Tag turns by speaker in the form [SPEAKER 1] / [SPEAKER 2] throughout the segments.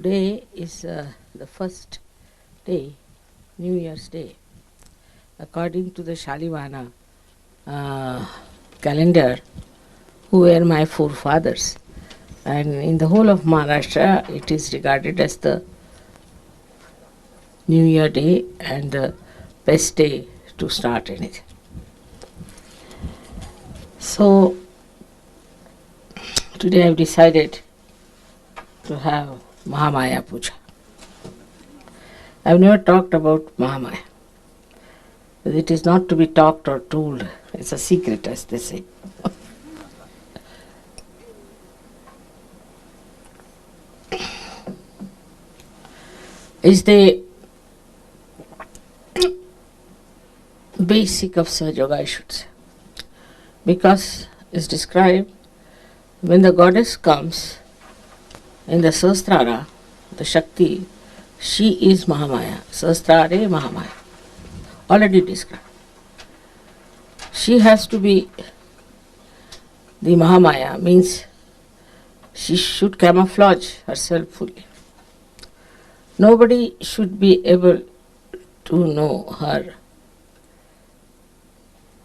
[SPEAKER 1] Today is the first day, New Year's Day. According to the Shalivana calendar, who were my forefathers. And in the whole of Maharashtra, it is regarded as the New Year Day and the best day to start anything. So, today I have decided to have MAHAMAYA POOJA. I have never talked about MAHAMAYA. It is not to be talked or told. It's a secret, as they say. Is the basic of Sahaja Yoga, I should say. Because it's described when the goddess comes in the Sahasrara, the Shakti, she is Mahamaya. Sahasrare Mahamaya. Already described. She has to be the Mahamaya, means she should camouflage herself fully. Nobody should be able to know her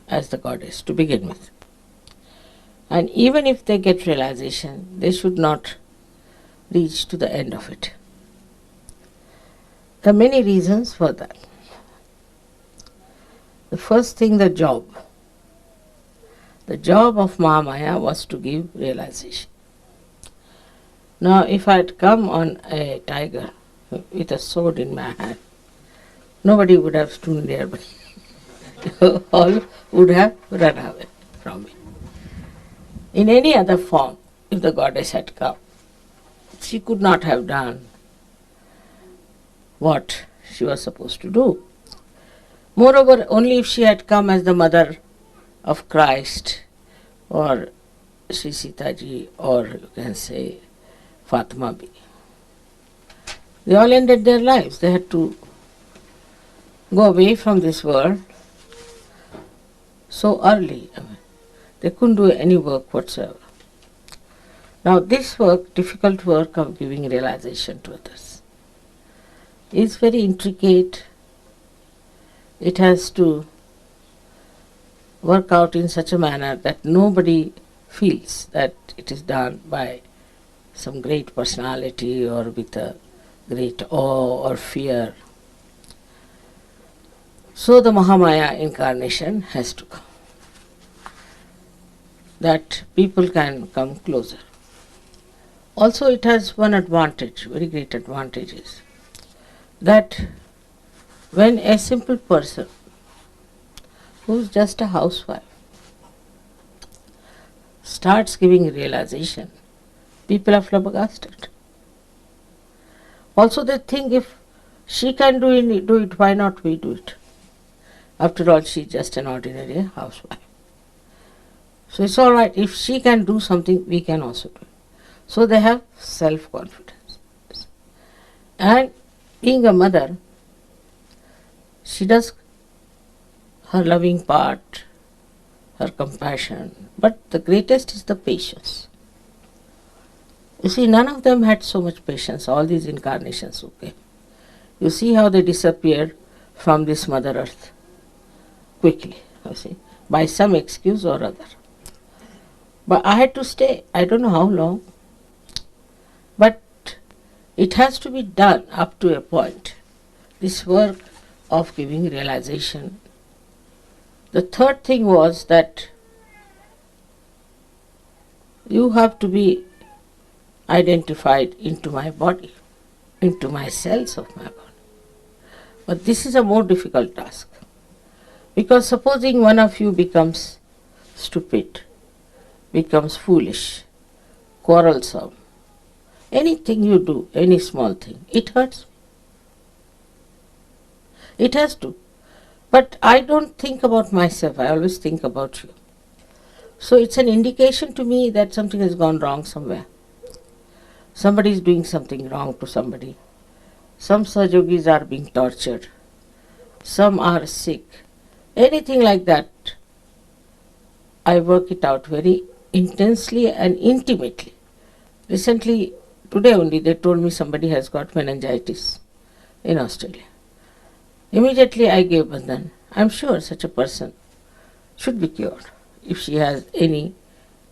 [SPEAKER 1] as the goddess to begin with. And even if they get realization, they should not reach to the end of it. There are many reasons for that. The first thing, the job. The job of Mahamaya was to give realization. Now, if I had come on a tiger with a sword in my hand, nobody would have stood nearby. All would have run away from me. In any other form, if the goddess had come, she could not have done what she was supposed to do. Moreover, only if she had come as the mother of Christ, or Sri Sita Ji, or you can say Fatima Bi. They all ended their lives. They had to go away from this world so early. They couldn't do any work whatsoever. Now this work, difficult work of giving realization to others, is very intricate. It has to work out in such a manner that nobody feels that it is done by some great personality or with a great awe or fear. So the Mahamaya incarnation has to come, that people can come closer. Also it has one advantage, very great advantage is that when a simple person who is just a housewife starts giving realization, people are flabbergasted. Also they think if she can do it, why not we do it? After all, she is just an ordinary housewife. So it's all right, if she can do something, we can also do it. So they have self-confidence. And being a mother, she does her loving part, her compassion, but the greatest is the patience. You see, none of them had so much patience, all these incarnations who came. You see how they disappeared from this Mother Earth quickly, you see, by some excuse or other. But I had to stay, I don't know how long, but it has to be done up to a point, this work of giving realization. The third thing was that you have to be identified into my body, into my cells of my body. But this is a more difficult task, because supposing one of you becomes stupid, becomes foolish, quarrelsome, anything you do, any small thing, it hurts me. It has to. But I don't think about myself, I always think about you. So it's an indication to me that something has gone wrong somewhere. Somebody is doing something wrong to somebody. Some Sahajogis are being tortured. Some are sick. Anything like that, I work it out very intensely and intimately. Recently, Today only they told me somebody has got meningitis in Australia. Immediately I gave Bandhan. I'm sure such a person should be cured if she has any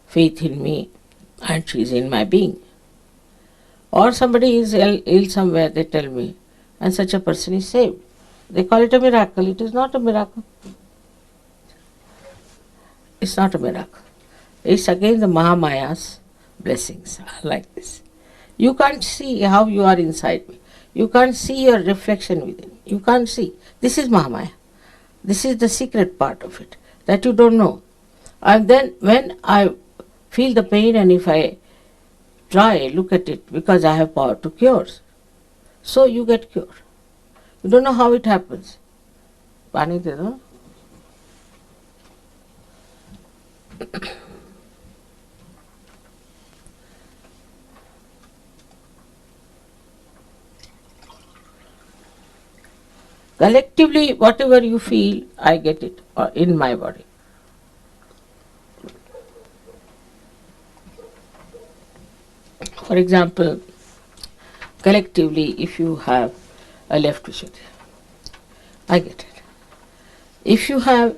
[SPEAKER 1] faith in me and she is in my being. Or somebody is ill somewhere, they tell me, and such a person is saved. They call it a miracle. It is not a miracle. It's not a miracle. It's again the Mahamaya's blessings are like this. You can't see how you are inside me. You can't see your reflection within. You can't see. This is Mahamaya. This is the secret part of it that you don't know. And then when I feel the pain and if I try, look at it, because I have power to cure, so you get cured. You don't know how it happens. Pani de do. Collectively, whatever you feel, I get it in my body. For example, collectively, if you have a left Vishuddhi, I get it. If you have,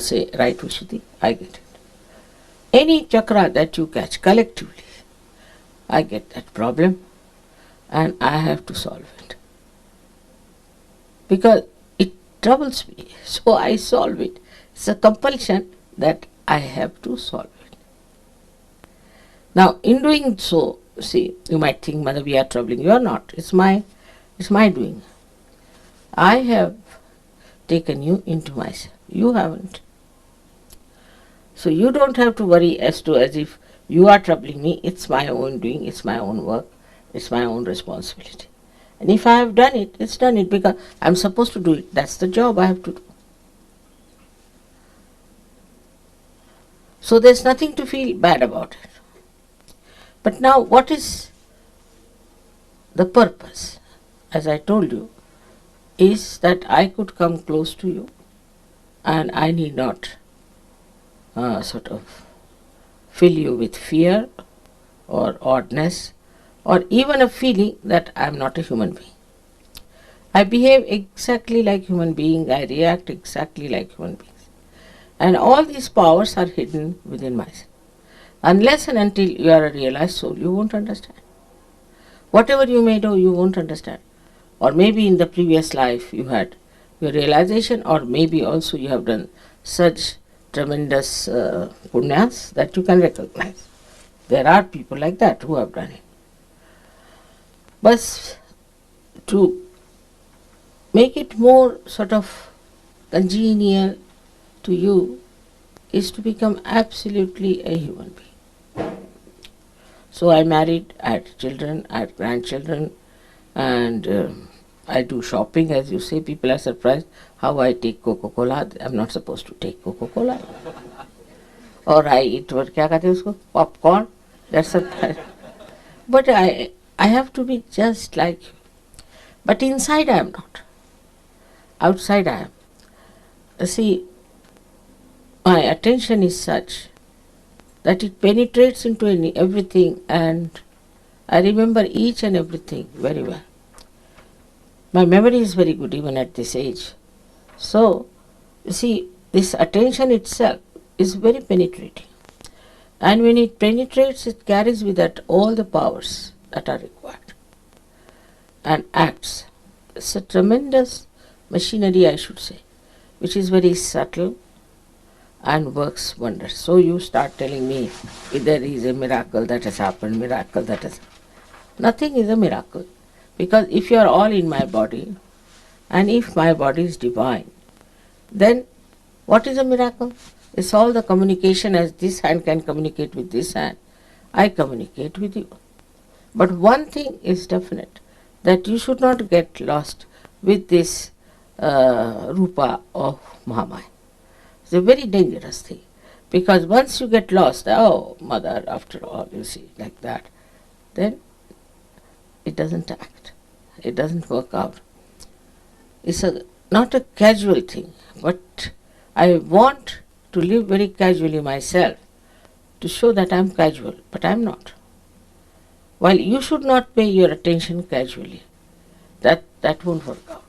[SPEAKER 1] say, right Vishuddhi, I get it. Any chakra that you catch collectively, I get that problem and I have to solve it. Because it troubles me, so I solve it. It's a compulsion that I have to solve it. Now, in doing so, see, you might think, Mother, we are troubling. You are not. It's my doing. I have taken you into myself. You haven't. So you don't have to worry as if you are troubling me. It's my own doing. It's my own work. It's my own responsibility. And if I have done it, it's done it because I'm supposed to do it. That's the job I have to do. So there's nothing to feel bad about it. But now what is the purpose? As I told you, is that I could come close to you and I need not sort of fill you with fear or oddness or even a feeling that I am not a human being. I behave exactly like human being, I react exactly like human beings. And all these powers are hidden within myself. Unless and until you are a realized soul, you won't understand. Whatever you may do, you won't understand. Or maybe in the previous life you had your realization, or maybe also you have done such tremendous punyas that you can recognize. There are people like that who have done it. But to make it more sort of congenial to you is to become absolutely a human being. So I married, I had children, I had grandchildren, and I do shopping, as you say. People are surprised how I take Coca-Cola. I'm not supposed to take Coca-Cola. Or I eat what kya kehte usko? Popcorn. That's surprise. But I have to be just like you. But inside I am not. Outside I am. See, my attention is such that it penetrates into everything, and I remember each and everything very well. My memory is very good even at this age. So, you see, this attention itself is very penetrating. And when it penetrates, it carries with it all the powers that are required and acts. It's a tremendous machinery, I should say, which is very subtle and works wonders. So you start telling me if there is a miracle that has happened, miracle that has happened. Nothing is a miracle, because if you are all in my body and if my body is divine, then what is a miracle? It's all the communication. As this hand can communicate with this hand, I communicate with you. But one thing is definite, that you should not get lost with this rupa of Mahamaya. It's a very dangerous thing, because once you get lost, oh, Mother, after all, you see, like that, then it doesn't act. It doesn't work out. It's not a casual thing, but I want to live very casually myself, to show that I'm casual, but I'm not. While you should not pay your attention casually, that won't work out,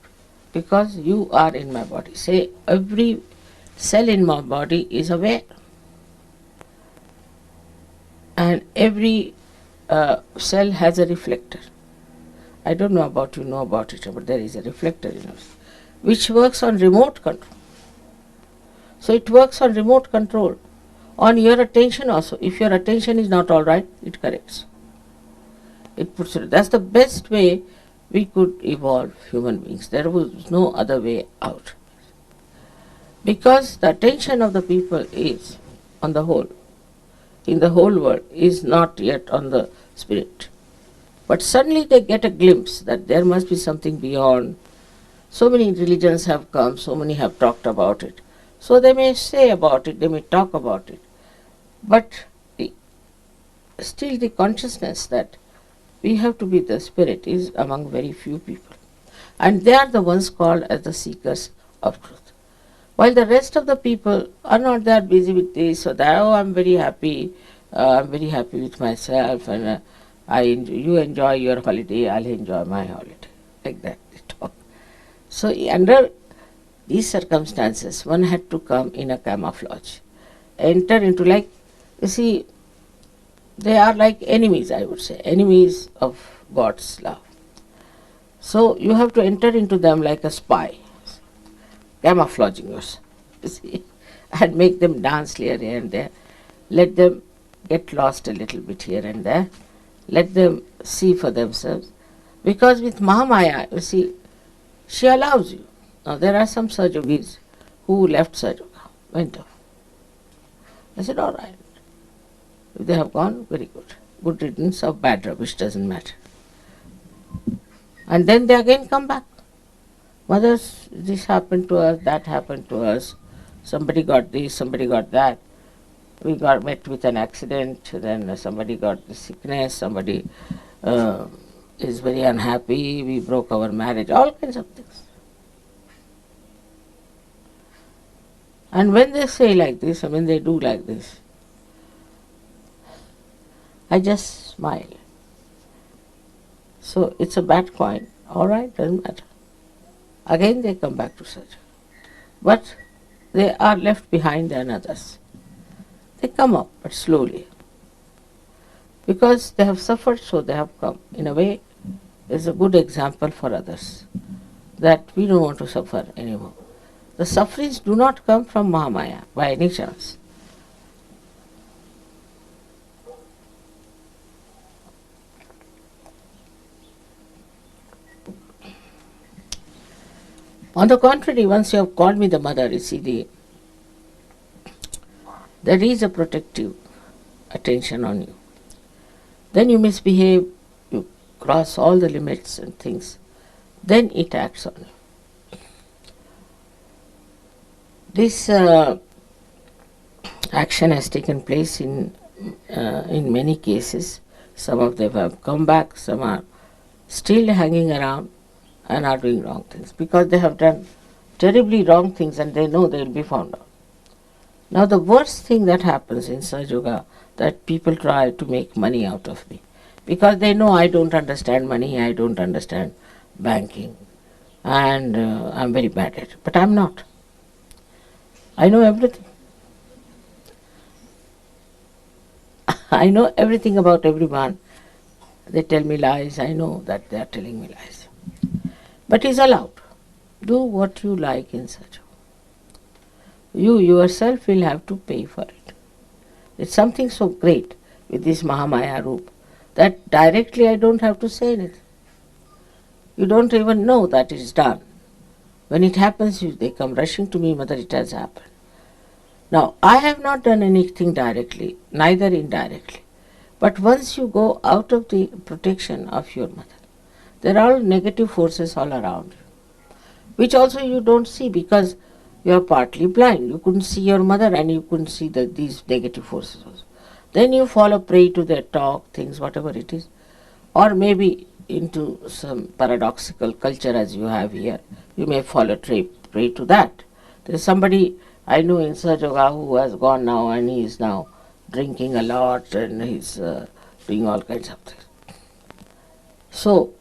[SPEAKER 1] because you are in my body. Say, every cell in my body is aware, and every cell has a reflector. I don't know about you know about it, but there is a reflector in us, which works on remote control. So it works on remote control, on your attention also. If your attention is not all right, it corrects. It puts it. That's the best way we could evolve human beings. There was no other way out. Because the attention of the people is, on the whole, in the whole world, is not yet on the spirit. But suddenly they get a glimpse that there must be something beyond. So many religions have come, so many have talked about it. So they may say about it, they may talk about it. But still the consciousness that we have to be the spirit is among very few people. And they are the ones called as the seekers of truth. While the rest of the people are not that busy with this or that, oh, I'm very happy with myself, and you enjoy your holiday, I'll enjoy my holiday. Like that they talk. So under these circumstances, one had to come in a camouflage, enter into, like, you see, they are like enemies, I would say, enemies of God's love. So you have to enter into them like a spy, camouflaging yourself, you see, and make them dance here and there, let them get lost a little bit here and there, let them see for themselves. Because with Mahamaya, you see, she allows you. Now there are some Sajogis who left Sajoga, went off. I said, all right. If they have gone, very good. Good riddance of bad rubbish, doesn't matter. And then they again come back. Mothers, this happened to us, that happened to us, somebody got this, somebody got that. We got met with an accident, then somebody got the sickness, somebody is very unhappy, we broke our marriage, all kinds of things. And when they say like this, or when they do like this, I just smile. So it's a bad coin. All right, doesn't matter. Again they come back to search. But they are left behind than others. They come up, but slowly. Because they have suffered, so they have come. In a way, it's a good example for others that we don't want to suffer anymore. The sufferings do not come from Mahamaya by any chance. On the contrary, once you have called me the mother, you see, there is a protective attention on you. Then you misbehave, you cross all the limits and things, then it acts on you. This action has taken place in many cases. Some of them have come back, some are still hanging around and are doing wrong things because they have done terribly wrong things and they know they will be found out. Now the worst thing that happens in Sahaja Yoga, that people try to make money out of me because they know I don't understand money, I don't understand banking, and I'm very bad at it. But I'm not. I know everything. I know everything about everyone. They tell me lies, I know that they are telling me lies. But it's allowed. Do what you like in Sahaja. You yourself will have to pay for it. It's something so great with this Mahamaya Roop that directly I don't have to say anything. You don't even know that it's done. When it happens, they come rushing to me, Mother, it has happened. Now, I have not done anything directly, neither indirectly. But once you go out of the protection of your mother, there are all negative forces all around you, which also you don't see because you are partly blind. You couldn't see your mother and you couldn't see these negative forces also. Then you fall a prey to their talk, things, whatever it is. Or maybe into some paradoxical culture as you have here. You may fall a prey to that. There is somebody I know in Sahaja Yoga who has gone now and he is now drinking a lot and he's doing all kinds of things. So,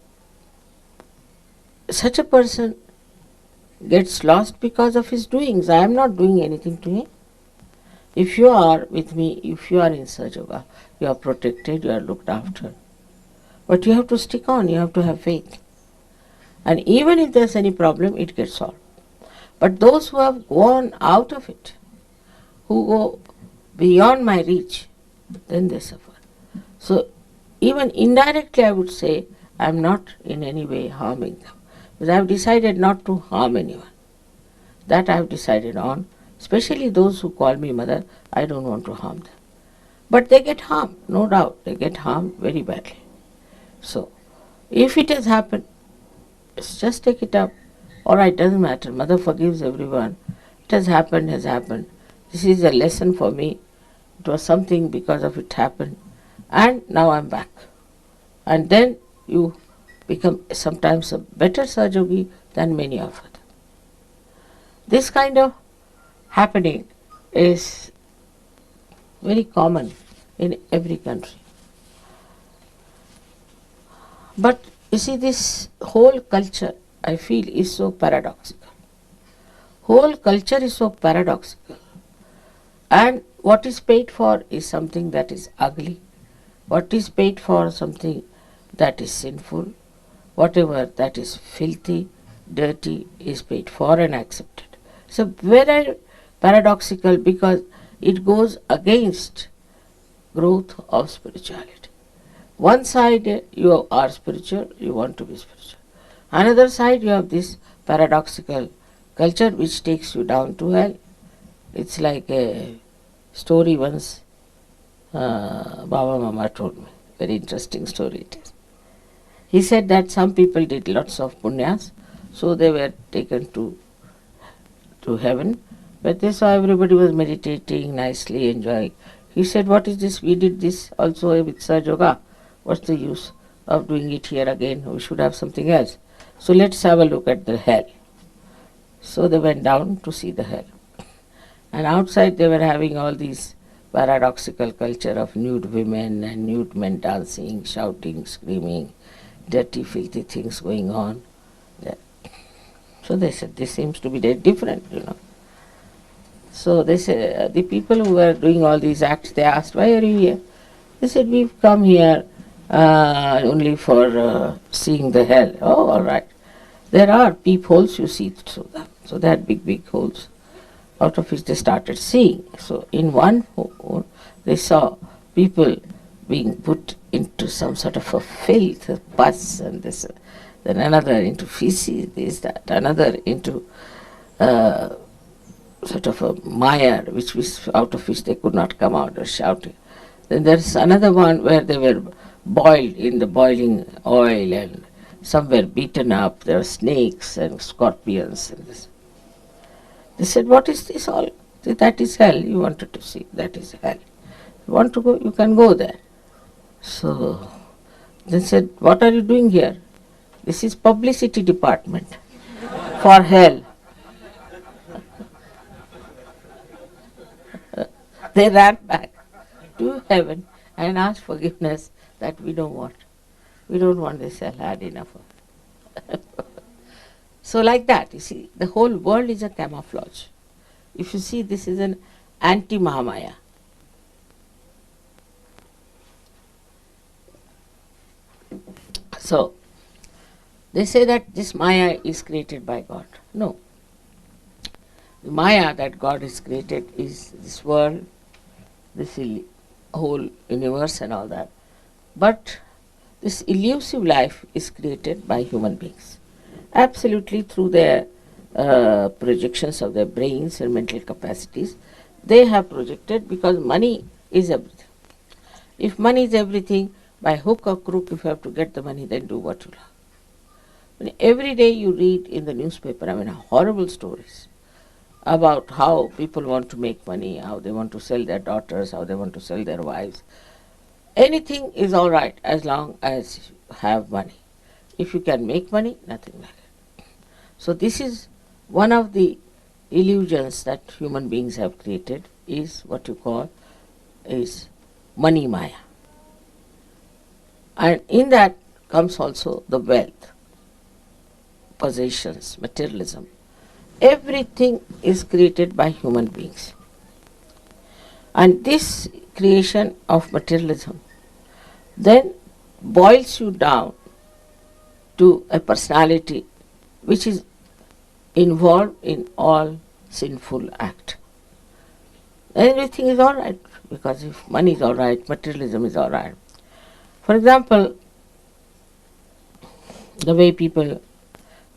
[SPEAKER 1] such a person gets lost because of his doings. I am not doing anything to him. If you are with me, if you are in Sahaja Yoga, you are protected, you are looked after. But you have to stick on, you have to have faith. And even if there's any problem, it gets solved. But those who have gone out of it, who go beyond my reach, then they suffer. So even indirectly I would say I am not in any way harming them. Because I have decided not to harm anyone. That I have decided on. Especially those who call me mother, I don't want to harm them. But they get harmed, no doubt. They get harmed very badly. So, if it has happened, just take it up. Alright, doesn't matter. Mother forgives everyone. It has happened, has happened. This is a lesson for me. It was something because of it happened. And now I'm back. And then you become sometimes a better Sahaja than many of us. This kind of happening is very common in every country. But you see, this whole culture, I feel, is so paradoxical. Whole culture is so paradoxical. And what is paid for is something that is ugly. What is paid for something that is sinful. Whatever that is filthy, dirty is paid for and accepted. So very paradoxical because it goes against growth of spirituality. One side you are spiritual, you want to be spiritual. Another side you have this paradoxical culture which takes you down to hell. It's like a story once Baba Mama told me. Very interesting story it is. He said that some people did lots of punyas, so they were taken to heaven. But they saw everybody was meditating, nicely enjoying. He said, what is this? We did this also with Sahaja Yoga. What's the use of doing it here again? We should have something else. So let's have a look at the hell. So they went down to see the hell. And outside they were having all these paradoxical culture of nude women and nude men dancing, shouting, screaming, dirty, filthy things going on there. So they said, this seems to be very different, So they said, the people who were doing all these acts, they asked, why are you here? They said, we've come here only for seeing the hell. Oh, all right. There are peepholes, you see through them. So they had big, big holes, out of which they started seeing. So in one hole, they saw people being put into some sort of a filth, a pus, and this, then another into feces, this, that, another into sort of a mire, which was out of which they could not come out, or shouting. Then there's another one where they were boiled in the boiling oil, and some were beaten up. There were snakes and scorpions and this. They said, what is this all? That is hell. You wanted to see. That is hell. You want to go? You can go there. So they said, what are you doing here? This is publicity department for hell. They ran back to heaven and asked forgiveness that we don't want. We don't want this hell, had enough of it. So like that, you see, the whole world is a camouflage. If you see, this is an anti-Mahamaya. So, they say that this Maya is created by God. No. The Maya that God has created is this world, this whole universe and all that. But this elusive life is created by human beings, absolutely through their projections of their brains and mental capacities. They have projected, because money is everything. If money is everything, by hook or crook, if you have to get the money, then do what you love. Every day you read in the newspaper, horrible stories about how people want to make money, how they want to sell their daughters, how they want to sell their wives. Anything is all right as long as you have money. If you can make money, nothing like it. So this is one of the illusions that human beings have created, is what you call is money maya. And in that comes also the wealth, possessions, materialism. Everything is created by human beings. And this creation of materialism then boils you down to a personality which is involved in all sinful act. Everything is all right, because if money is all right, materialism is all right. For example, the way people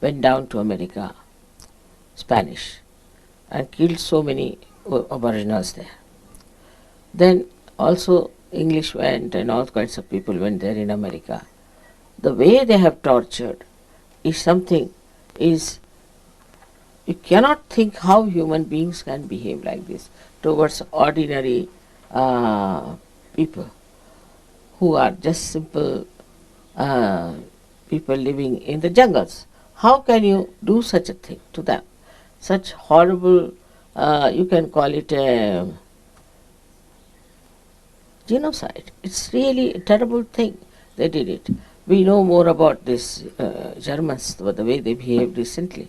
[SPEAKER 1] went down to America, Spanish, and killed so many aboriginals there. Then also English went and all kinds of people went there in America. The way they have tortured is something, is you cannot think how human beings can behave like this towards ordinary people who are just simple people living in the jungles. How can you do such a thing to them? Such horrible, you can call it a genocide. It's really a terrible thing. They did it. We know more about this Germans, the way they behaved recently.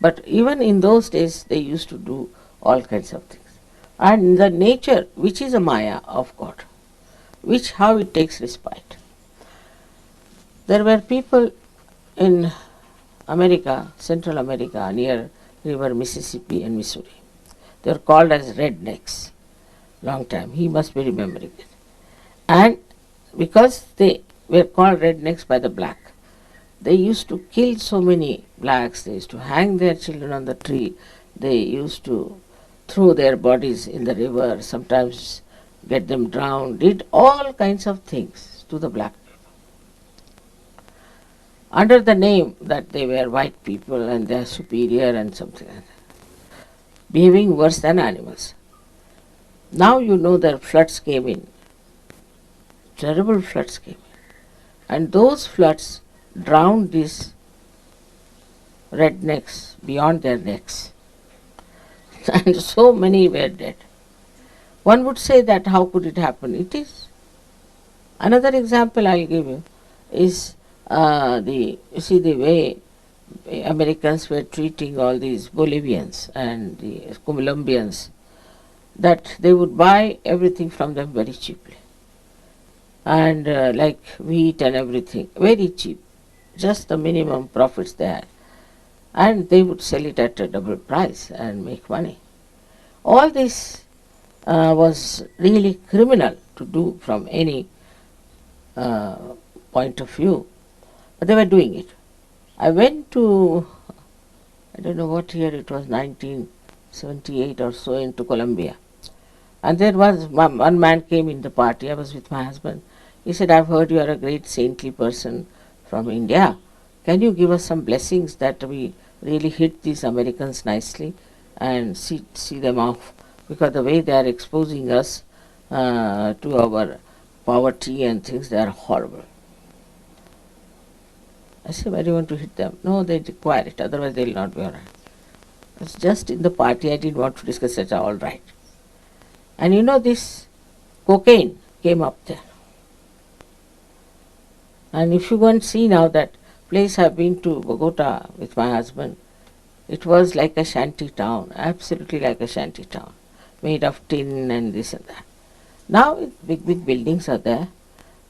[SPEAKER 1] But even in those days, they used to do all kinds of things. And the nature, which is a Maya of God, which how it takes respite. There were people in America, Central America, near river Mississippi and Missouri. They were called as rednecks. Long time. He must be remembering it. And because they were called rednecks by the black, they used to kill so many blacks. They used to hang their children on the tree. They used to throw their bodies in the river, sometimes get them drowned, did all kinds of things to the black people, under the name that they were white people and they are superior and something like that, behaving worse than animals. Now you know that floods came in, terrible floods came in, and those floods drowned these rednecks beyond their necks, and so many were dead. One would say that how could it happen? It is. Another example I'll give you is the way Americans were treating all these Bolivians and the Colombians, that they would buy everything from them very cheaply, and like wheat and everything, very cheap, just the minimum profits they had, and they would sell it at a double price and make money. All this was really criminal to do from any point of view, but they were doing it. I went to, I don't know what year it was, 1978 or so, into Colombia. And there was one man came in the party. I was with my husband. He said, "I've heard you are a great saintly person from India. Can you give us some blessings that we really hit these Americans nicely and see them off? Because the way they are exposing us to our poverty and things, they are horrible." I said, "Why do you want to hit them?" "No, they require it, otherwise they will not be all right." It's just in the party, I didn't want to discuss it, all right. And you know, this cocaine came up there. And if you go and see now that place, I've been to Bogota with my husband, it was like a shanty town, absolutely like a shanty town, made of tin and this and that. Now big buildings are there,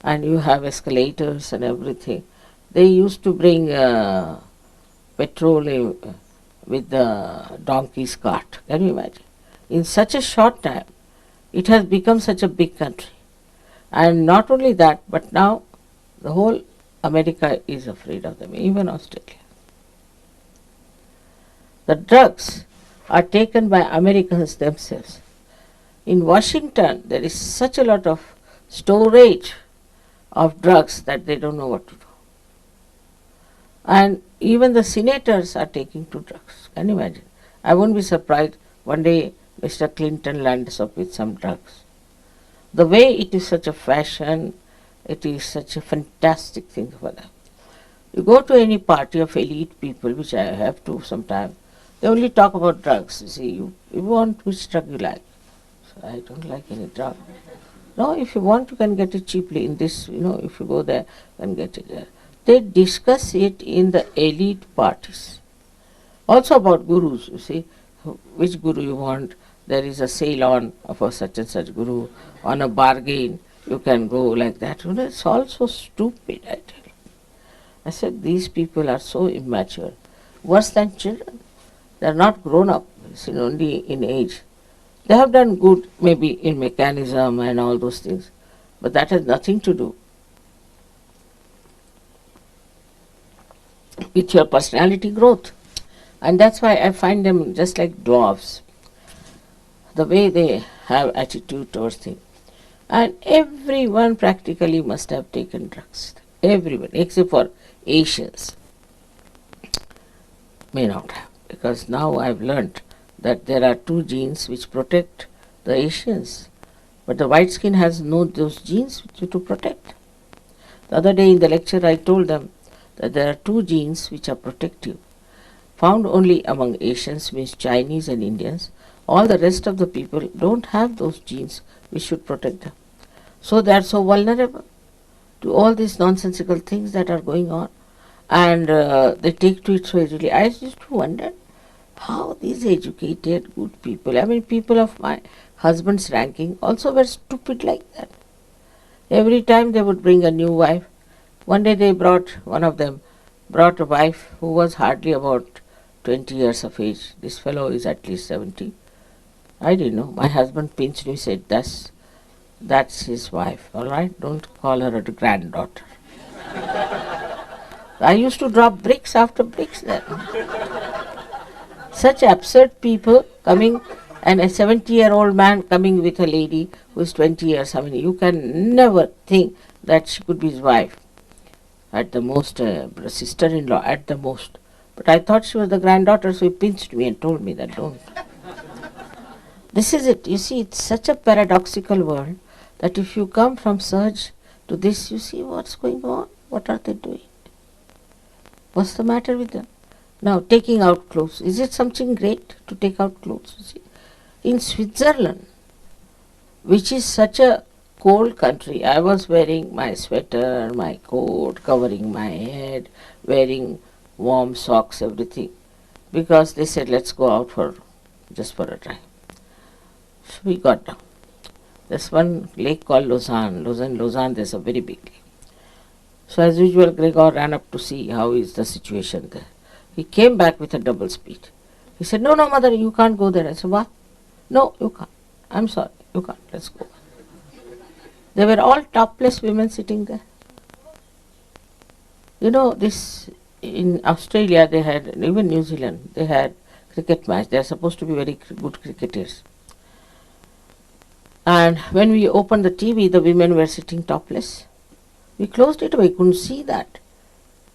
[SPEAKER 1] and you have escalators and everything. They used to bring petrol with the donkey's cart. Can you imagine? In such a short time, it has become such a big country. And not only that, but now the whole America is afraid of them, even Australia. The drugs are taken by Americans themselves. In Washington, there is such a lot of storage of drugs that they don't know what to do. And even the senators are taking to drugs. Can you imagine? I won't be surprised one day Mr. Clinton lands up with some drugs. The way it is such a fashion, it is such a fantastic thing for them. You go to any party of elite people, which I have to sometimes, they only talk about drugs. You see, you want which drug you like. I don't like any drug. No, if you want, you can get it cheaply in this, if you go there, you can get it there. They discuss it in the elite parties. Also about gurus, you see, which guru you want. There is a sale on for such and such guru, on a bargain, you can go like that. It's all so stupid, I tell you. I said, these people are so immature, worse than children. They are not grown up, only in age. They have done good maybe in mechanism and all those things, but that has nothing to do with your personality growth. And that's why I find them just like dwarfs, the way they have attitude towards things. And everyone practically must have taken drugs. Everyone, except for Asians, may not have. Because now I've learnt that there are two genes which protect the Asians. But the white skin has no those genes to protect. The other day in the lecture I told them that there are two genes which are protective. Found only among Asians, means Chinese and Indians. All the rest of the people don't have those genes which should protect them. So they are so vulnerable to all these nonsensical things that are going on. And they take to it so easily. I used to wonder how these educated, good people, people of my husband's ranking also were stupid like that. Every time they would bring a new wife. One day one of them brought a wife who was hardly about 20 years of age. This fellow is at least 70. I didn't know. My husband pinched me, said, that's his wife, all right? Don't call her a granddaughter. I used to drop bricks after bricks there. Such absurd people coming, and a 70-year-old man coming with a lady who is 20 years. You can never think that she could be his wife. At the most, sister-in-law, at the most. But I thought she was the granddaughter, so he pinched me and told me that don't. This is it. You see, it's such a paradoxical world that if you come from Surge to this, you see what's going on. What are they doing? What's the matter with them? Now, taking out clothes. Is it something great to take out clothes? You see? In Switzerland, which is such a cold country, I was wearing my sweater, my coat, covering my head, wearing warm socks, everything, because they said, let's go out just for a drive. So we got down. There's one lake called Lausanne. There's a very big lake. So as usual, Gregor ran up to see how is the situation there. He came back with a double speed. He said, no, mother, you can't go there. I said, what? No, you can't. I'm sorry, you can't. Let's go. They were all topless women sitting there. This in Australia they had, even New Zealand, they had cricket match. They are supposed to be very good cricketers. And when we opened the TV, the women were sitting topless. We closed it, we couldn't see that.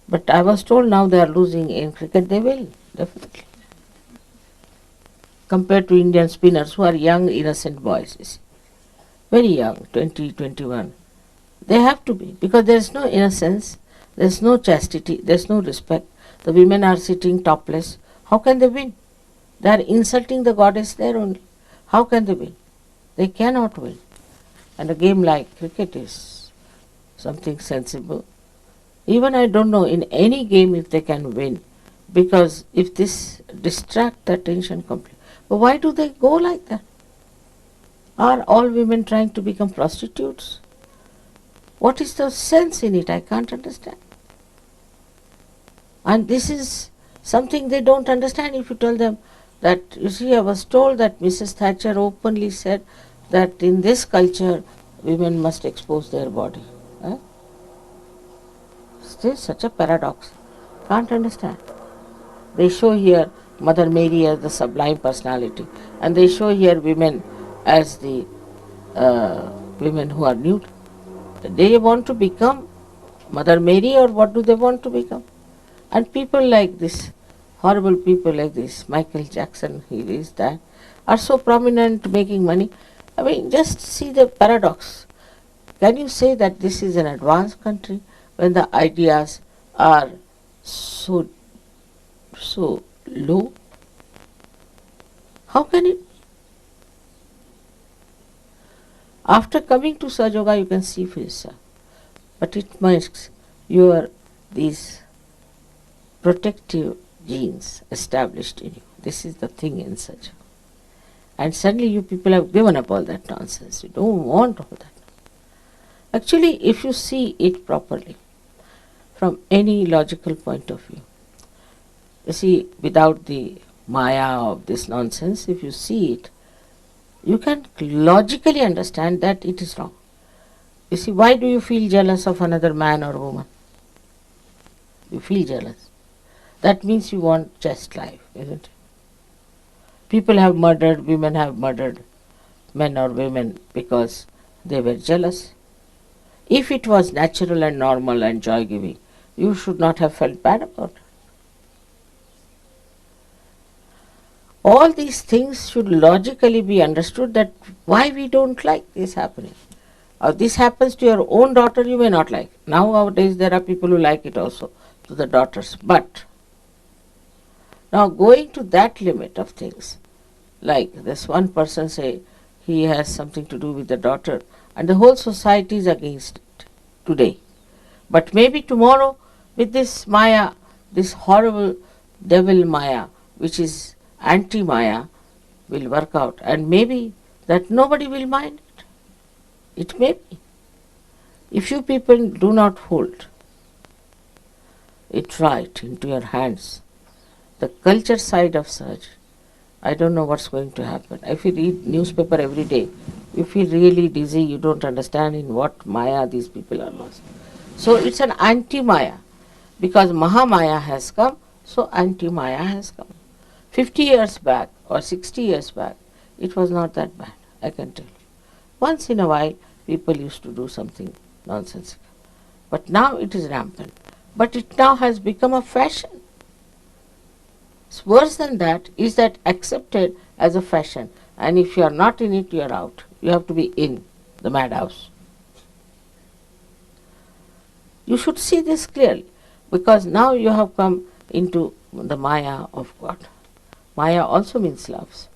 [SPEAKER 1] But I was told now they are losing in cricket. They will, definitely. Compared to Indian spinners who are young, innocent boys, you see. Very young, 20, 21. They have to be, because there is no innocence, there is no chastity, there is no respect. The women are sitting topless. How can they win? They are insulting the goddess there only. How can they win? They cannot win. And a game like cricket is something sensible. Even I don't know in any game if they can win, because if this distract the attention completely. But why do they go like that? Are all women trying to become prostitutes? What is the sense in it? I can't understand. And this is something they don't understand if you tell them that, you see, I was told that Mrs. Thatcher openly said that in this culture women must expose their body. Still such a paradox. Can't understand. They show here Mother Mary as the sublime personality, and they show here women as the women who are nude. They want to become Mother Mary, or what do they want to become? And people like this, horrible people like this, Michael Jackson, he is that, are so prominent, making money. Just see the paradox. Can you say that this is an advanced country when the ideas are so low? How can it? After coming to Sahaja Yoga, you can see for yourself. But it makes your these protective genes established in you. This is the thing in Sahaja. And suddenly you people have given up all that nonsense. You don't want all that. Actually, if you see it properly, from any logical point of view, you see, without the maya of this nonsense, if you see it, you can logically understand that it is wrong. You see, why do you feel jealous of another man or woman? You feel jealous. That means you want just life, isn't it? People have murdered, women have murdered men or women because they were jealous. If it was natural and normal and joy-giving, you should not have felt bad about it. All these things should logically be understood, that why we don't like this happening. Or this happens to your own daughter, you may not like. Nowadays there are people who like it also to the daughters. But now going to that limit of things, like this one person say he has something to do with the daughter and the whole society is against it today. But maybe tomorrow with this Maya, this horrible devil Maya, which is anti-Maya, will work out, and maybe that nobody will mind it. It may be. If you people do not hold it right into your hands, the culture side of Sahaj, I don't know what's going to happen. If you read newspaper every day, you feel really dizzy, you don't understand in what Maya these people are lost. So it's an anti-Maya. Because Mahamaya has come, so anti-Maya has come. 50 years back or 60 years back, it was not that bad, I can tell you. Once in a while, people used to do something nonsensical. But now it is rampant. But it now has become a fashion. It's worse than that, is that accepted as a fashion. And if you are not in it, you are out. You have to be in the madhouse. You should see this clearly, because now you have come into the Maya of God. Maya also means love,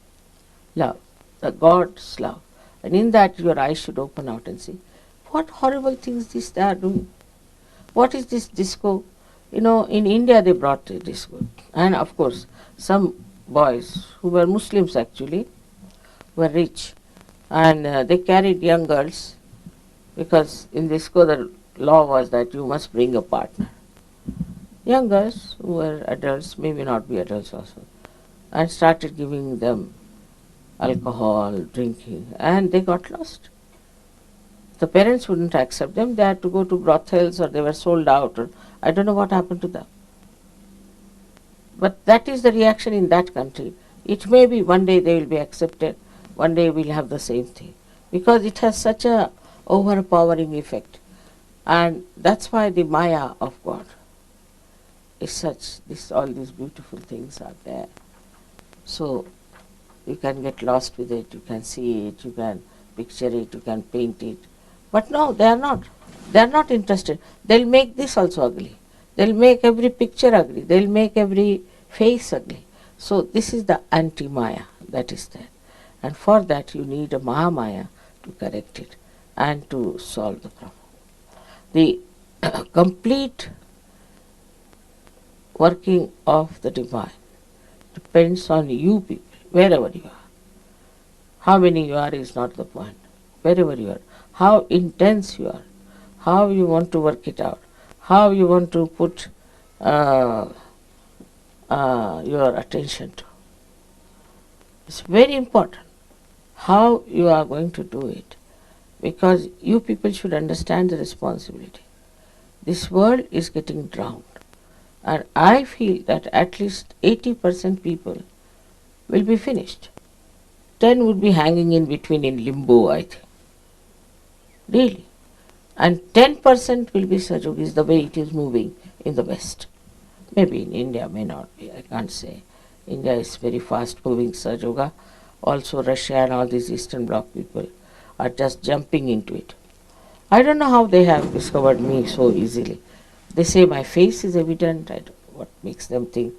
[SPEAKER 1] the God's love. And in that your eyes should open out and see, what horrible things they are doing. What is this disco? In India they brought a disco. And of course, some boys who were Muslims actually, were rich. And they carried young girls, because in disco the law was that you must bring a partner. Young girls who were adults, maybe not be adults also, and started giving them alcohol, drinking, and they got lost. The parents wouldn't accept them. They had to go to brothels, or they were sold out, or I don't know what happened to them. But that is the reaction in that country. It may be one day they will be accepted, one day we'll have the same thing, because it has such a overpowering effect. And that's why the Maya of God is such, all these beautiful things are there. So you can get lost with it, you can see it, you can picture it, you can paint it. But no, they are not. They are not interested. They'll make this also ugly. They'll make every picture ugly. They'll make every face ugly. So this is the anti-Maya that is there. And for that you need a Mahamaya to correct it and to solve the problem. The complete working of the divine depends on you people, wherever you are. How many you are is not the point. Wherever you are, how intense you are, how you want to work it out, how you want to put your attention to. It's very important how you are going to do it, because you people should understand the responsibility. This world is getting drowned, and I feel that at least 80% people will be finished. 10 would be hanging in between in limbo, I think. Really. And 10% will be Sajogis, the way it is moving in the West. Maybe in India, may not be, I can't say. India is very fast moving Sajoga. Also Russia and all these Eastern Bloc people are just jumping into it. I don't know how they have discovered me so easily. They say my face is evident. I don't know what makes them think.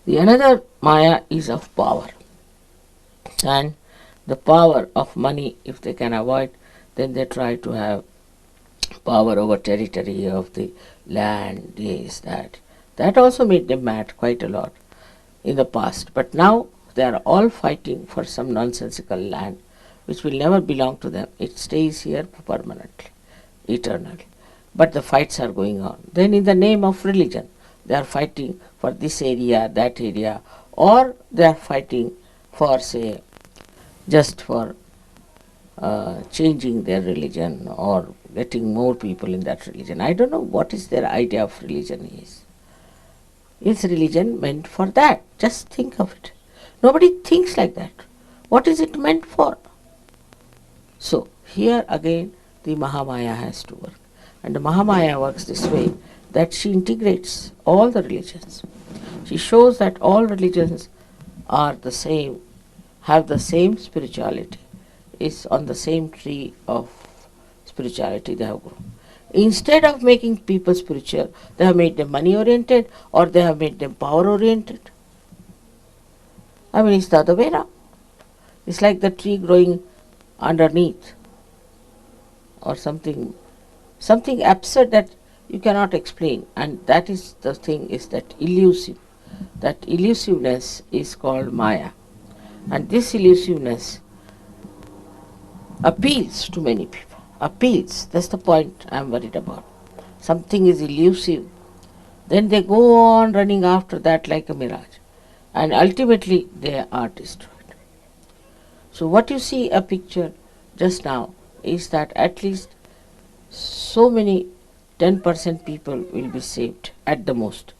[SPEAKER 1] The another Maya is of power. And the power of money, if they can avoid, then they try to have power over territory of the land, this, that. That also made them mad quite a lot in the past. But now they are all fighting for some nonsensical land which will never belong to them. It stays here permanently, eternally. But the fights are going on. Then in the name of religion, they are fighting for this area, that area, or they are fighting for, say, just for changing their religion or getting more people in that religion. I don't know what is their idea of religion is. Is religion meant for that? Just think of it. Nobody thinks like that. What is it meant for? So, here again the Mahamaya has to work. And the Mahamaya works this way, that she integrates all the religions. She shows that all religions are the same, have the same spirituality, is on the same tree of spirituality they have grown. Instead of making people spiritual, they have made them money oriented or they have made them power oriented. I mean, it's the other way around. It's like the tree growing underneath or something absurd that you cannot explain, and that is the thing, is that elusive. That elusiveness is called Maya, and this elusiveness appeals to many people. Appeals, that's the point I am worried about. Something is elusive, then they go on running after that like a mirage, and ultimately they are destroyed. So what you see a picture just now is that at least so many 10% people will be saved at the most.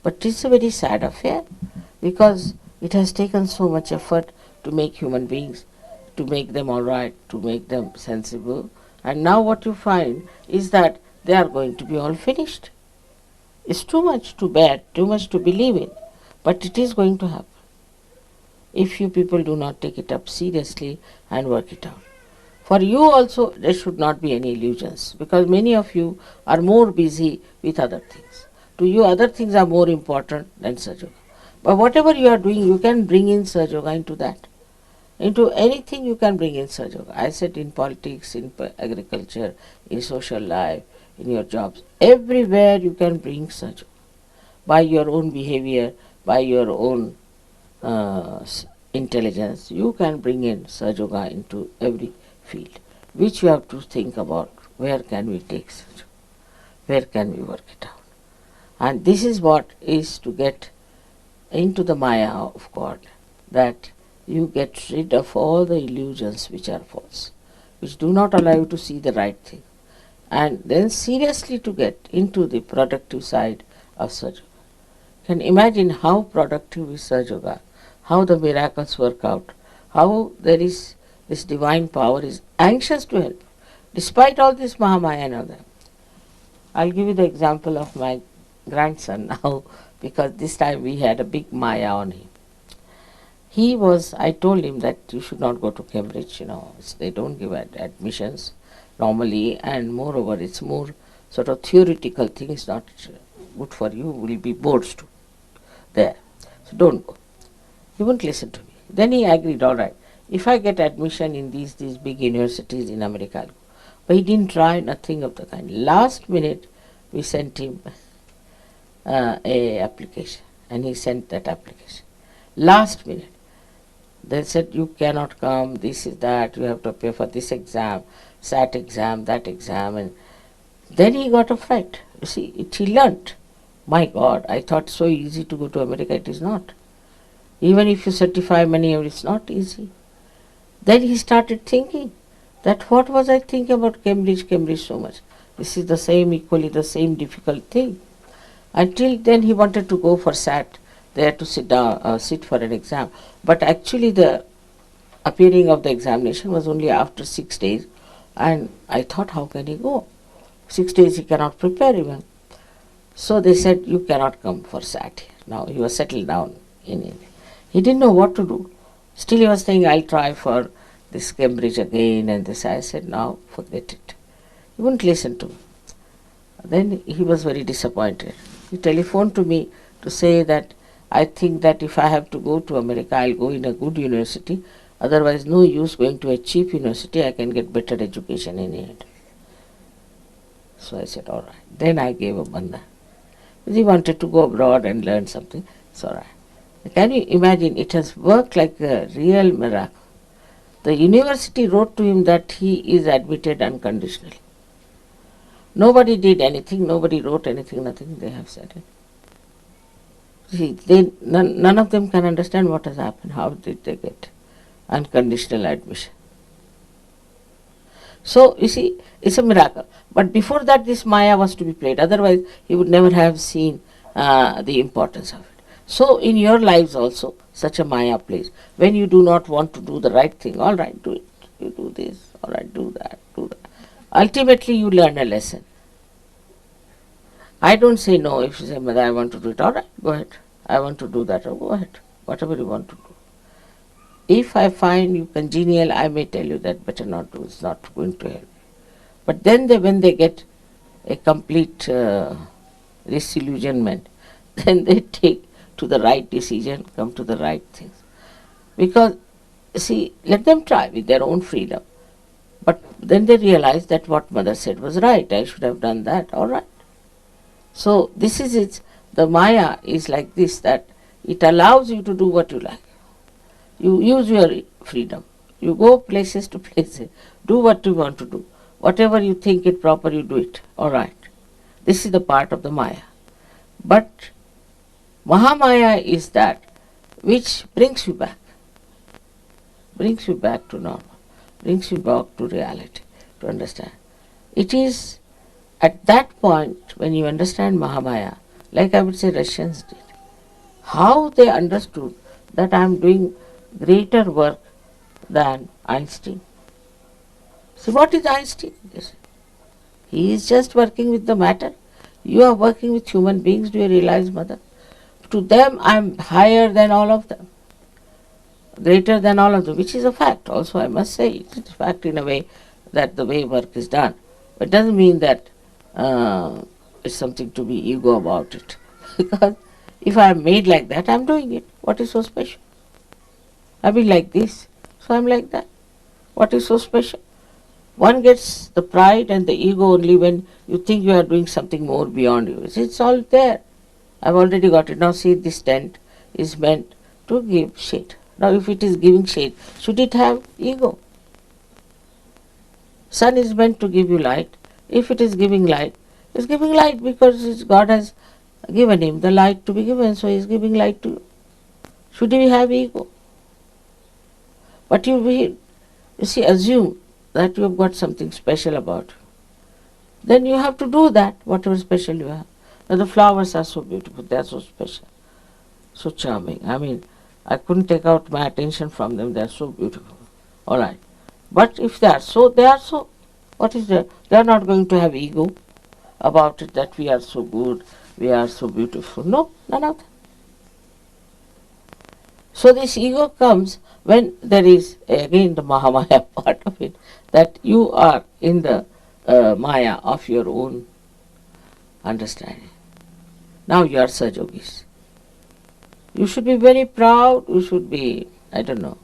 [SPEAKER 1] But it is a very sad affair, because it has taken so much effort to make human beings, to make them all right, to make them sensible, and now what you find is that they are going to be all finished. It's too much to bear, too much to believe in, but it is going to happen if you people do not take it up seriously and work it out. For you also, there should not be any illusions, because many of you are more busy with other things. To you, other things are more important than Sahaja. But whatever you are doing, you can bring in Sahaja into that. Into anything you can bring in Sahaja. I said in politics, in agriculture, in social life, in your jobs, everywhere you can bring Sahaja. By your own behavior, by your own intelligence, you can bring in Sahaja into every field, which you have to think about. Where can we take Sahaja? Where can we work it out? And this is what is to get into the Maya of God, that you get rid of all the illusions which are false, which do not allow you to see the right thing, and then seriously to get into the productive side of Sahaja. Can imagine how productive is Sahaja, how the miracles work out, how there is this divine power is anxious to help, despite all this Mahamaya and all that. I'll give you the example of my grandson now, because this time we had a big Maya on him. I told him that you should not go to Cambridge, they don't give admissions normally, and moreover it's more sort of theoretical thing, it's not good for you, will be boards too there, so don't go. He wouldn't listen to me. Then he agreed, all right, if I get admission in these big universities in America, I'll go. But he didn't try, nothing of the kind. Last minute we sent him a application, and he sent that application. Last minute. They said, you cannot come, this is that, you have to pay for this exam, SAT exam, that exam. And then he got a fright. You see, he learnt. My God, I thought so easy to go to America, it is not. Even if you certify money, it's not easy. Then he started thinking that what was I thinking about Cambridge so much. This is the same, equally the same difficult thing. Until then he wanted to go for SAT, there to sit for an exam. But actually the appearing of the examination was only after 6 days, and I thought, how can he go? 6 days he cannot prepare even. So they said, you cannot come for SAT here. Now he was settled down in India. He didn't know what to do. Still he was saying, I'll try for this Cambridge again and this. I said, no, forget it. He wouldn't listen to me. Then he was very disappointed. He telephoned to me to say that I think that if I have to go to America, I'll go in a good university. Otherwise, no use going to a cheap university. I can get better education in India. So I said, all right. Then I gave a bandha. He wanted to go abroad and learn something. It's all right. Can you imagine? It has worked like a real miracle. The university wrote to him that he is admitted unconditionally. Nobody did anything, nobody wrote anything, nothing, they have said it. See, none of them can understand what has happened. How did they get unconditional admission? So, you see, it's a miracle. But before that, this Maya was to be played. Otherwise, he would never have seen the importance of it. So, in your lives also, such a Maya plays. When you do not want to do the right thing, all right, do it. You do this, all right, do that, do that. Ultimately, you learn a lesson. I don't say no. If you say, Mother, I want to do it, all right, go ahead. I want to do that, go ahead. Whatever you want to do. If I find you congenial, I may tell you that better not do, it's not going to help. But then when they get a complete disillusionment, then they take to the right decision, come to the right things. Because, see, let them try with their own freedom. But then they realize that what Mother said was right, I should have done that, all right. So this is it. The Maya is like this, that it allows you to do what you like. You use your freedom. You go places to places. Do what you want to do. Whatever you think it proper, you do it. All right. This is the part of the Maya. But Mahamaya is that which brings you back. Brings you back to normal. Brings you back to reality, to understand. It is at that point when you understand Mahamaya, like I would say Russians did, how they understood that I am doing greater work than Einstein. See, what is Einstein? He is just working with the matter. You are working with human beings. Do you realize, Mother? To them, I am higher than all of them, greater than all of them, which is a fact. Also, I must say, it is a fact in a way that the way work is done. But it doesn't mean that it's something to be ego about it. Because if I am made like that, I am doing it. What is so special? I be like this, so I am like that. What is so special? One gets the pride and the ego only when you think you are doing something more beyond you. It's all there. I've already got it. Now see, this tent is meant to give shade. Now if it is giving shade, should it have ego? Sun is meant to give you light. If it is giving light, it's giving light because God has given him the light to be given, so he is giving light to you. Should he have ego? But you see, assume that you have got something special about you. Then you have to do that, whatever special you have. Now the flowers are so beautiful, they are so special, so charming. I mean, I couldn't take out my attention from them, they are so beautiful. All right. But if they are so, they are so. What is there? They are not going to have ego about it, that we are so good, we are so beautiful. No, none of that. So this ego comes when there is, again, the Mahamaya part of it, that you are in the Maya of your own understanding. Now you are Sajogis. You should be very proud, you should be, I don't know,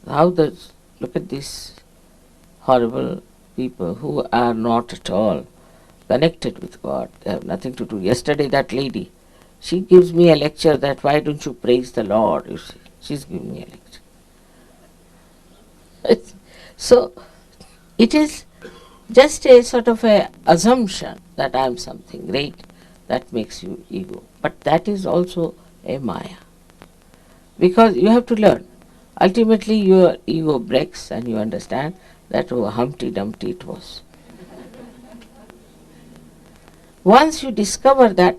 [SPEAKER 1] look at these horrible people who are not at all connected with God. They have nothing to do. Yesterday that lady, she gives me a lecture that why don't you praise the Lord, you see. She's giving me a lecture. So, it is just a sort of a assumption that I am something great that makes you ego. But that is also a Maya. Because you have to learn. Ultimately your ego breaks and you understand that, oh, Humpty Dumpty it was. Once you discover that,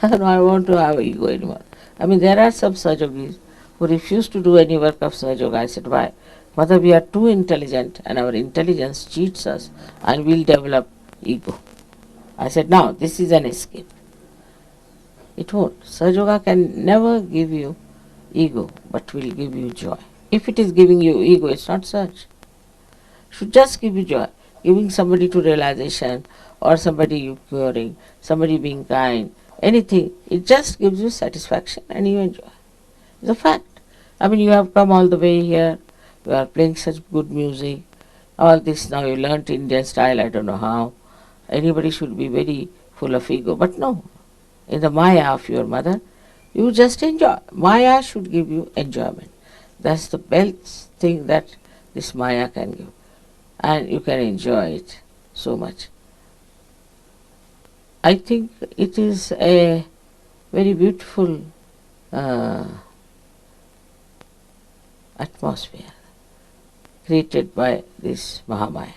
[SPEAKER 1] no, I want to have ego anymore. I mean, there are some Sajogis who refuse to do any work of Sahaja. I said, why? Mother, we are too intelligent and our intelligence cheats us and we'll develop ego. I said, now, this is an escape. It won't. Sahaja can never give you ego, but will give you joy. If it is giving you ego, it's not such. It should just give you joy. Giving somebody to realization, or somebody you curing, somebody being kind, anything. It just gives you satisfaction and you enjoy. It's a fact. I mean, you have come all the way here, you are playing such good music, all this now you learnt Indian style, I don't know how. Anybody should be very full of ego, but no. In the Maya of your mother, you just enjoy. Maya should give you enjoyment. That's the best thing that this Maya can give. And you can enjoy it so much. I think it is a very beautiful atmosphere created by this Mahamaya.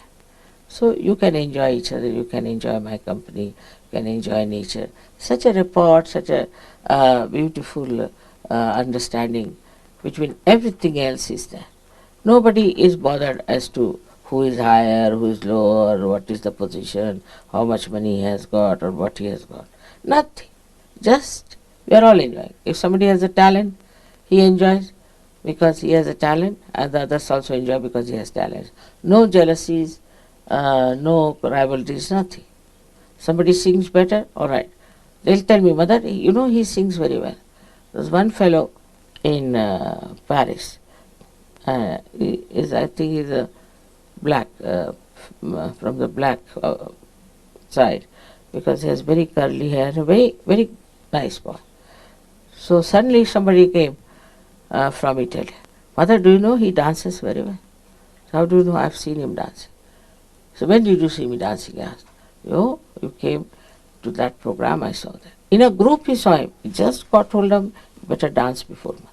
[SPEAKER 1] So you can enjoy each other, you can enjoy my company, you can enjoy nature. Such a rapport, such a beautiful understanding between everything else is there. Nobody is bothered as to who is higher, who is lower, what is the position, how much money he has got or what he has got. Nothing. Just we are all enjoying. If somebody has a talent, he enjoys because he has a talent, and the others also enjoy because he has talent. No jealousies, no rivalries, nothing. Somebody sings better, all right. They'll tell me, Mother, you know he sings very well. There's one fellow in Paris. I think he's a black, from the black side, because he has very curly hair, a very, very nice boy. So suddenly somebody came from Italy. Mother, do you know he dances very well? How do you know? I've seen him dancing. So when did you see me dancing? He asked. You came to that program, I saw that. In a group he saw him. He just got hold of him, better dance before Mother.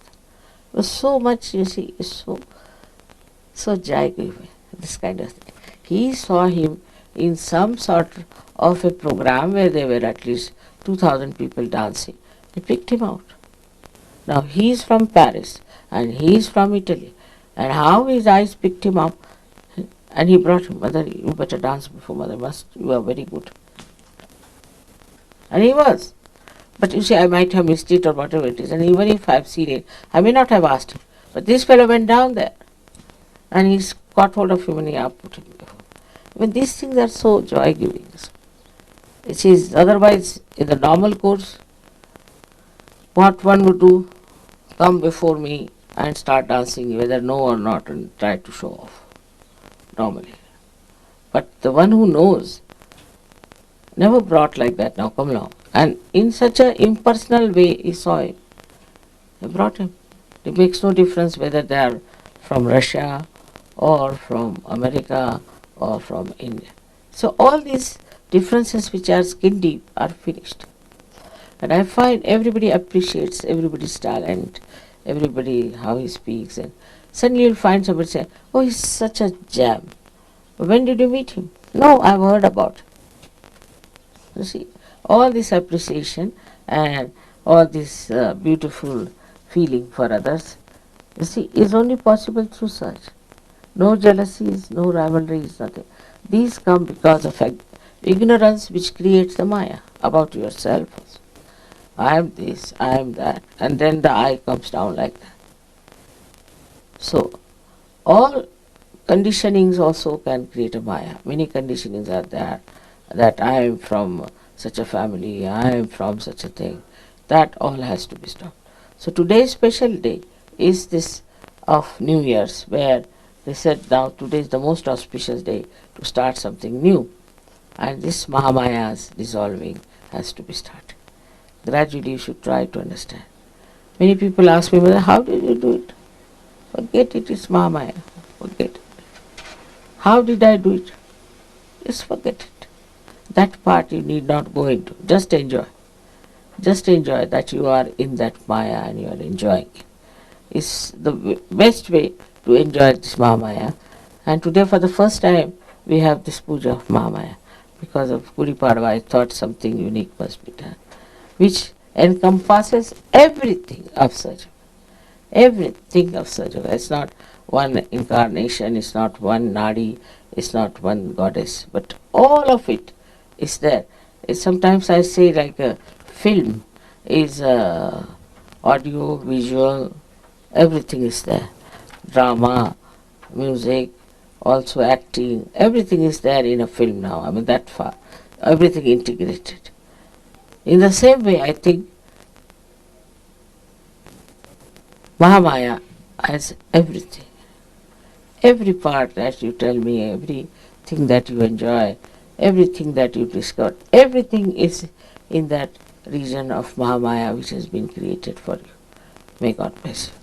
[SPEAKER 1] It was so much, you see, so jai-given, this kind of thing. He saw him in some sort of a program where there were at least 2,000 people dancing. He picked him out. Now he is from Paris and he is from Italy. And how his eyes picked him up, and he brought him, Mother, you better dance before Mother. You are very good. And he was. But you see, I might have missed it or whatever it is. And even if I have seen it, I may not have asked him. But this fellow went down there. And he's caught hold of him and he put him before. I mean, these things are so joy-giving. It is otherwise, in the normal course, what one would do, come before me and start dancing, whether know or not, and try to show off. Normally. But the one who knows never brought like that, now come along. And in such an impersonal way he saw him. He brought him. It makes no difference whether they are from Russia or from America or from India. So all these differences which are skin deep are finished. And I find everybody appreciates everybody's talent, everybody how he speaks, and suddenly you'll find somebody say, oh, he's such a gem. When did you meet him? No, I've heard about it. You see, all this appreciation and all this beautiful feeling for others, you see, is only possible through such. No jealousies, no rivalries, nothing. These come because of ignorance which creates the Maya about yourself. I am this, I am that, and then the I comes down like that. So, all conditionings also can create a Maya. Many conditionings are there, that I am from such a family, I am from such a thing. That all has to be stopped. So today's special day is this of New Year's, where they said now today is the most auspicious day to start something new. And this Mahamaya's dissolving has to be started. Gradually you should try to understand. Many people ask me, Mother, how did you do it? Forget it, it's Mahamaya. Forget it. How did I do it? Just forget it. That part you need not go into. Just enjoy. Just enjoy that you are in that Maya and you are enjoying it. It's the best way to enjoy this Mahamaya. And today for the first time we have this puja of Mahamaya. Because of Gudi Padwa, I thought something unique must be done, which encompasses everything of Sahaja. Everything of Sahaja. It's not one incarnation, it's not one nadi, it's not one goddess, but all of it is there. Sometimes I say like a film is audio, visual, everything is there. Drama, music, also acting, everything is there in a film now. I mean that far. Everything integrated. In the same way, I think Mahamaya has everything. Every part that you tell me, everything that you enjoy, everything that you discover, everything is in that region of Mahamaya which has been created for you. May God bless you.